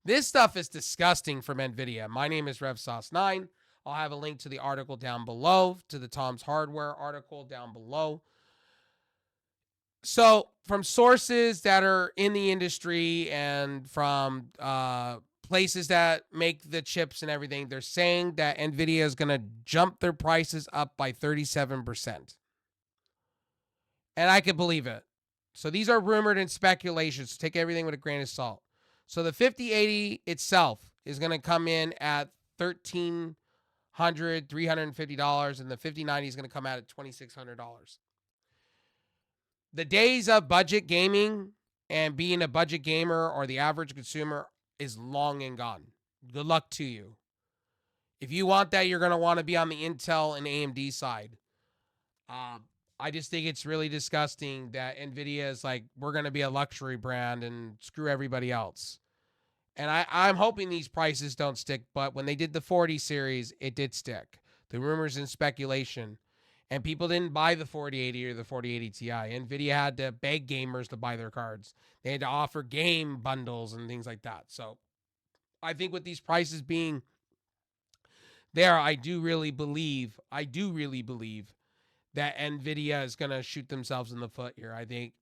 This stuff is disgusting from Nvidia. My name is RevSauce9. I'll have a link to the article down below, to the Tom's Hardware article down below. So, from sources that are in the industry and from places that make the chips and everything, they're saying that Nvidia is going to jump their prices up by 37%. And I can believe it. So, these are rumored and speculations. So take everything with a grain of salt. So, the 5080 itself is going to come in at $1,350, and the 5090 is going to come out at $2,600. The days of budget gaming and being a budget gamer or the average consumer is long and gone. Good luck to you. If you want that, you're going to want to be on the Intel and AMD side. I just think it's really disgusting that Nvidia is like, we're going to be a luxury brand and screw everybody else. And I'm hoping these prices don't stick, but when they did the 40 series, it did stick. The rumors and speculation. And people didn't buy the 4080 or the 4080 Ti. Nvidia had to beg gamers to buy their cards. They had to offer game bundles and things like that. So I think with these prices being there, I do really believe that Nvidia is going to shoot themselves in the foot here.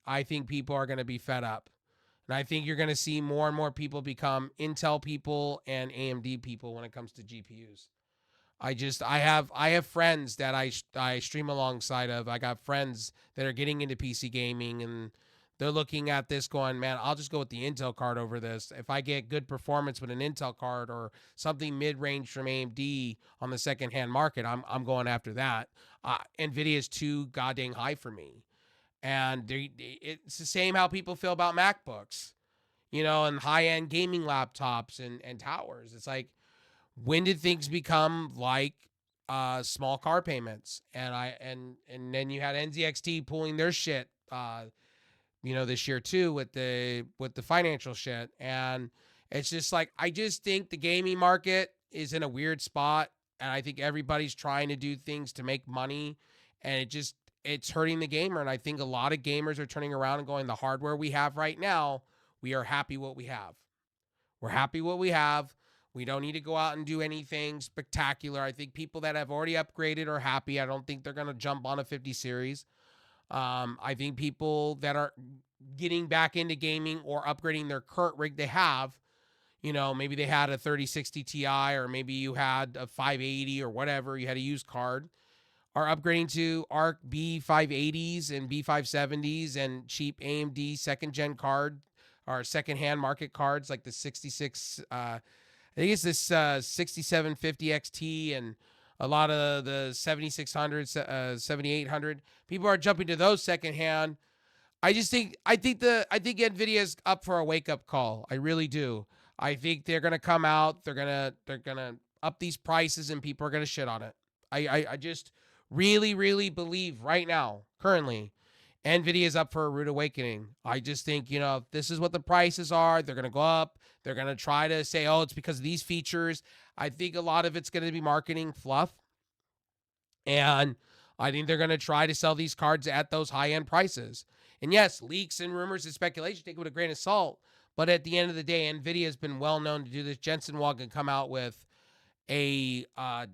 I think people are going to be fed up. And I think you're going to see more and more people become Intel people and AMD people when it comes to GPUs. I have friends that I stream alongside of. I got friends that are getting into PC gaming, and they're looking at this going, man, I'll just go with the Intel card over this. If I get good performance with an Intel card or something mid-range from AMD on the secondhand market, I'm going after that. Nvidia is too goddamn high for me. And it's the same how people feel about MacBooks, and high-end gaming laptops and towers. It's like, when did things become like small car payments? And then you had NZXT pulling their shit, this year too with the financial shit. And it's just like, I just think the gaming market is in a weird spot, and I think everybody's trying to do things to make money, and it's hurting the gamer. And I think a lot of gamers are turning around and going, the hardware we have right now, we are happy what we have. We're happy what we have. We don't need to go out and do anything spectacular. I think people that have already upgraded are happy. I don't think they're going to jump on a 50 series. I think people that are getting back into gaming or upgrading their current rig they have, maybe they had a 3060 Ti, or maybe you had a 580 or whatever, you had a used card, are upgrading to ARC B580s and B570s and cheap AMD second gen card or second hand market cards like the 66 I think it's this 6750 XT and a lot of the 7600, 7800. People are jumping to those secondhand. I think Nvidia is up for a wake up call. I really do. I think they're gonna come out. They're gonna up these prices, and people are gonna shit on it. I just really believe right now, currently, Nvidia is up for a rude awakening. I just think, if this is what the prices are, they're going to go up. They're going to try to say, oh, it's because of these features. I think a lot of it's going to be marketing fluff. And I think they're going to try to sell these cards at those high-end prices. And yes, leaks and rumors and speculation, take it with a grain of salt. But at the end of the day, Nvidia has been well known to do this. Jensen Huang can come out with a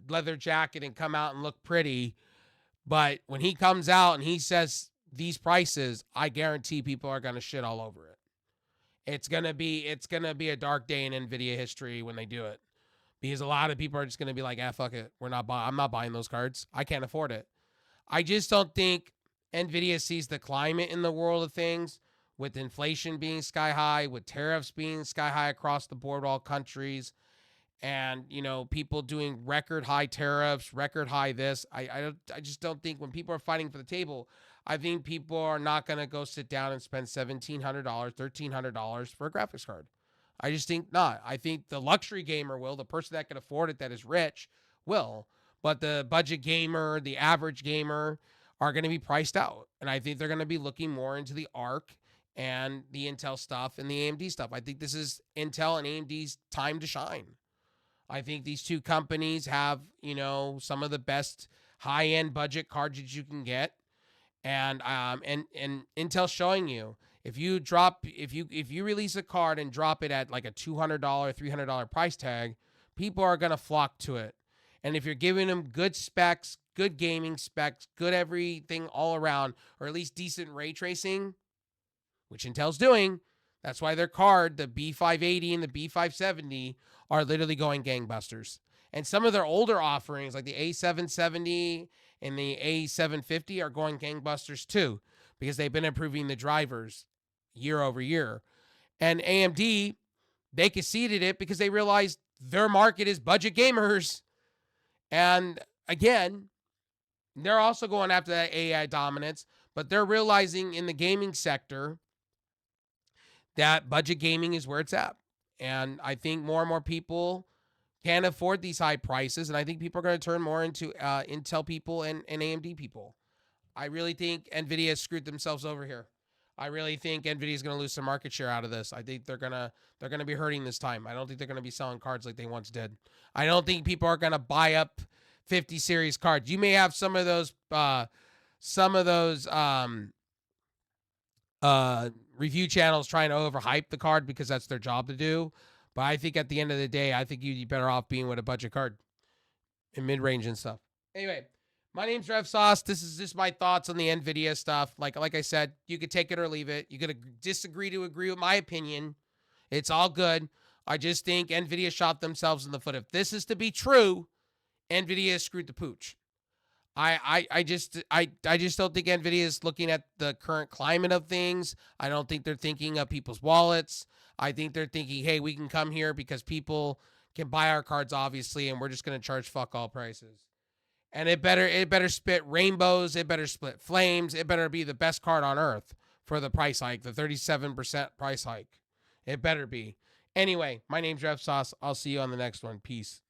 leather jacket and come out and look pretty. But when he comes out and he says these prices, I guarantee people are going to shit all over it. It's going to be a dark day in Nvidia history when they do it, because a lot of people are just going to be like, fuck it. I'm not buying those cards. I can't afford it. I just don't think Nvidia sees the climate in the world of things, with inflation being sky high, with tariffs being sky high across the board, all countries, and people doing record high tariffs, record high this. I just don't think, when people are fighting for the table, I think people are not going to go sit down and spend $1,700, $1,300 for a graphics card. I just think not. I think the luxury gamer will, the person that can afford it, that is rich, will. But the budget gamer, the average gamer, are going to be priced out. And I think they're going to be looking more into the ARC and the Intel stuff and the AMD stuff. I think this is Intel and AMD's time to shine. I think these two companies have, some of the best high-end budget cards that you can get. And Intel's showing you, If you release a card and drop it at like a $200, $300 price tag, people are going to flock to it. And if you're giving them good specs, good gaming specs, good everything all around, or at least decent ray tracing, which Intel's doing, that's why their card, the B580 and the B570, are literally going gangbusters. And some of their older offerings, like the A770 and the A750, are going gangbusters too, because they've been improving the drivers year over year. And AMD, they conceded it because they realized their market is budget gamers. And again, they're also going after that AI dominance, but they're realizing in the gaming sector that budget gaming is where it's at. And I think more and more people can afford these high prices. And I think people are going to turn more into Intel people and AMD people. I really think Nvidia has screwed themselves over here. I really think Nvidia is going to lose some market share out of this. I think they're gonna be hurting this time. I don't think they're going to be selling cards like they once did. I don't think people are going to buy up 50 series cards. You may have some of those review channels trying to overhype the card because that's their job to do. But I think at the end of the day, I think you'd be better off being with a budget card in mid-range and stuff. Anyway, my name's Rev Sauce. This is just my thoughts on the Nvidia stuff. Like I said, you could take it or leave it. You could disagree to agree with my opinion. It's all good. I just think Nvidia shot themselves in the foot. If this is to be true, Nvidia has screwed the pooch. I just don't think Nvidia is looking at the current climate of things. I don't think they're thinking of people's wallets. I think they're thinking, hey, we can come here because people can buy our cards, obviously, and we're just going to charge fuck all prices. And it better spit rainbows. It better split flames. It better be the best card on earth for the price hike, the 37% price hike. It better be. Anyway, my name's Rev Sauce. I'll see you on the next one. Peace.